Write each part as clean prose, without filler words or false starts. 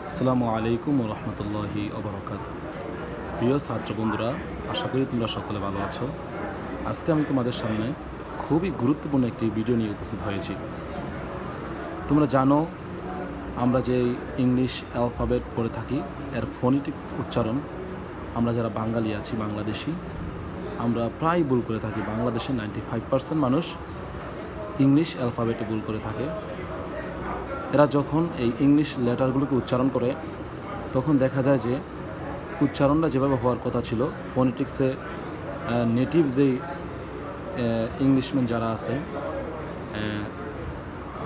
আসসালামু আলাইকুম রহমতুল্লাহি অবরকাত। প্রিয় ছাত্র বন্ধুরা, আশা করি তোমরা সকলে ভালো আছো। আজকে আমি তোমাদের সামনে খুবই গুরুত্বপূর্ণ একটি ভিডিও নিয়ে উপস্থিত হয়েছি। তোমরা জানো, আমরা যে ইংলিশ অ্যালফাবেট পড়ে থাকি এর ফোনেটিক্স উচ্চারণ আমরা যারা বাঙালি আছি, বাংলাদেশি, আমরা প্রায় ভুল করে থাকি। বাংলাদেশের 95% মানুষ ইংলিশ অ্যালফাবেটে ভুল করে থাকে। এরা যখন এই ইংলিশ লেটারগুলোকে উচ্চারণ করে তখন দেখা যায় যে উচ্চারণটা যেভাবে হওয়ার কথা ছিল, ফোনেটিক্সে নেটিভ যেই ইংলিশম্যান যারা আছে,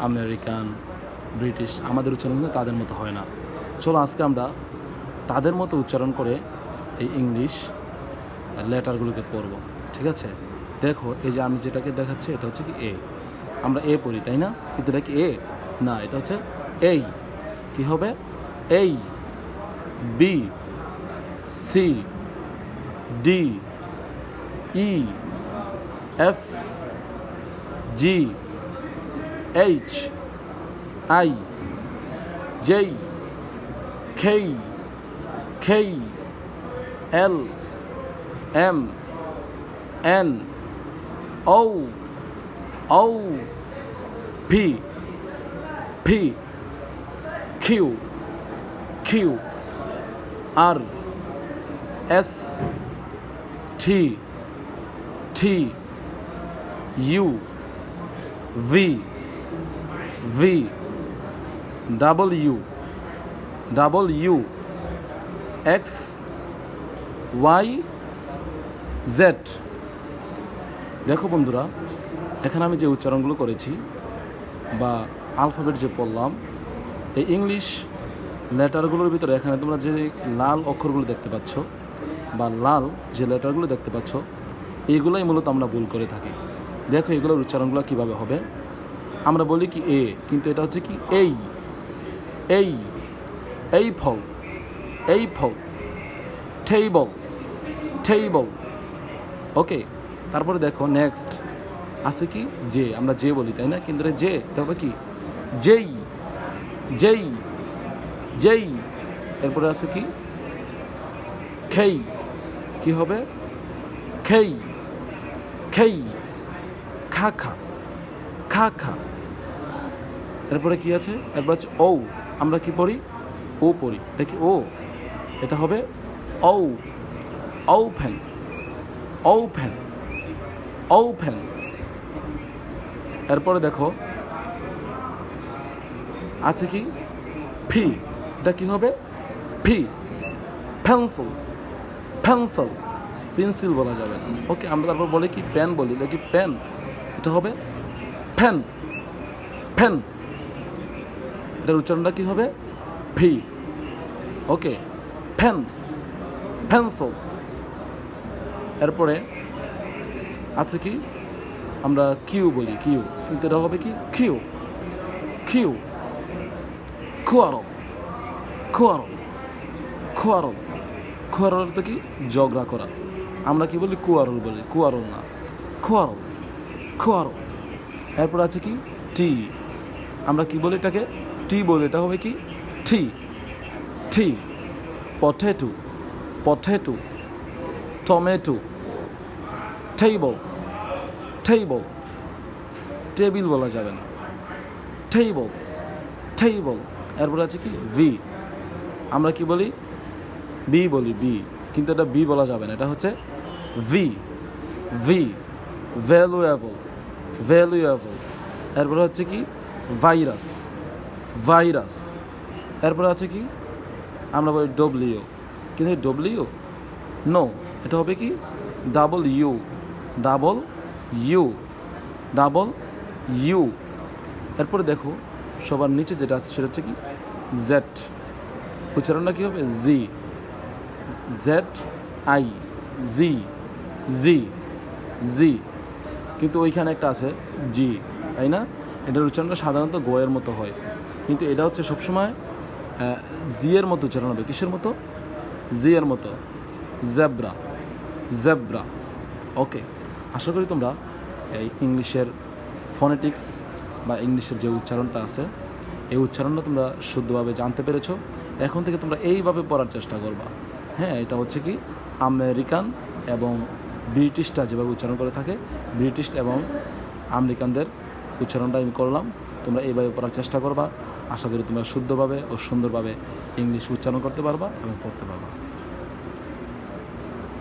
আমেরিকান, ব্রিটিশ, আমাদের উচ্চারণ কিন্তু তাদের মতো হয় না। চলো আজকে আমরা তাদের মতো উচ্চারণ করে এই ইংলিশ লেটারগুলোকে পড়ব, ঠিক আছে? দেখো, এই যে আমি যেটাকে দেখাচ্ছি এটা হচ্ছে কি এ। আমরা এ পড়ি, তাই না? কিন্তু এটা কি এ না, এটা হচ্ছে এই। কি হবে? A, B, C, D, E, F, G, H, I, J, K, L, M, N, O, P, Q, R, S, T, U, V, W, X, Y, Z. দেখো বন্ধুরা, এখানে আমি যে উচ্চারণগুলো করেছি বা আলফাবেট যে পড়লাম, এই ইংলিশ লেটারগুলোর ভিতরে এখানে তোমরা যে লাল অক্ষরগুলো দেখতে পাচ্ছ বা লাল যে লেটারগুলো দেখতে পাচ্ছ, এইগুলোই মূলত আমরা ভুল করে থাকি। দেখো এগুলোর উচ্চারণগুলো কীভাবে হবে। আমরা বলি কি এ, কিন্তু এটা হচ্ছে কি এই ফল, টেবল। ওকে, তারপরে দেখো নেক্সট আছে কি যে, আমরা যে বলি, তাই না? কিন্তু যে এটা হবে কি যেই। এরপরে আছে কি খেই, কি হবে? খেই, খা। এরপরে কি আছে? এরপর আছে ও। আমরা কি পড়ি? ও পড়ি। এটা কি ও? এটা হবে ওপেন। এরপরে দেখো আছে কি ফি। এটা কি হবে? ফি, পেন্সিল বলা যাবে না। ওকে, আমরা তারপর বলি কি পেন বলি, এটা কি পেন? এটা হবে ফ্যান। এটার উচ্চারণটা কি হবে? ভি। ওকে, পেন্সিল। এরপরে আছে কি আমরা কিউ বলি, কিন্তু এটা হবে কি কিউ। খোয়ারল তো কি ঝগড়া করা। আমরা কি বলি? কুয়ারল বলি, কুয়ারল না, খোয়ারল। এরপর আছে কি টি। আমরা কি বলি? এটাকে টি বলি। এটা হবে কি টি। পটেটো, টমেটো, টেবিল বলা যাবে না, টেবল। এরপর আছে কি ভি। আমরা কি বলি? বি বলি, কিন্তু এটা বি বলা যাবে না, এটা হচ্ছে ভি। ভ্যালুয়েবল। এরপরে হচ্ছে কি ভাইরাস। এরপরে আছে কি আমরা বলি ডব্লিউ, কিন্তু ডব্লিউ নো, এটা হবে কি ডাবল ইউ। এরপরে দেখো সবার নিচে যেটা আছে সেটা হচ্ছে কি জেড। উচ্চারণটা কী হবে? ZI, জি। কিন্তু ওইখানে একটা আছে জি, তাই না? এটার উচ্চারণটা সাধারণত গোয়ের মতো হয়, কিন্তু এটা হচ্ছে সবসময় জি এর মতো উচ্চারণ হবে। কিসের মতো? জি এর মতো। জেব্রা। ওকে, আশা করি তোমরা এই ইংলিশের ফোনেটিক্স বা ইংলিশের যে উচ্চারণটা আছে এই উচ্চারণটা তোমরা শুদ্ধভাবে জানতে পেরেছো। এখন থেকে তোমরা এইভাবে পড়ার চেষ্টা করবা। হ্যাঁ, এটা হচ্ছে কি আমেরিকান এবং ব্রিটিশটা যেভাবে উচ্চারণ করে থাকে, ব্রিটিশ এবং আমেরিকানদের উচ্চারণটা আমি করলাম। তোমরা এইভাবে পড়ার চেষ্টা করবা। আশা করি তোমরা শুদ্ধভাবে ও সুন্দরভাবে ইংলিশ উচ্চারণ করতে পারবা এবং পড়তে পারবা।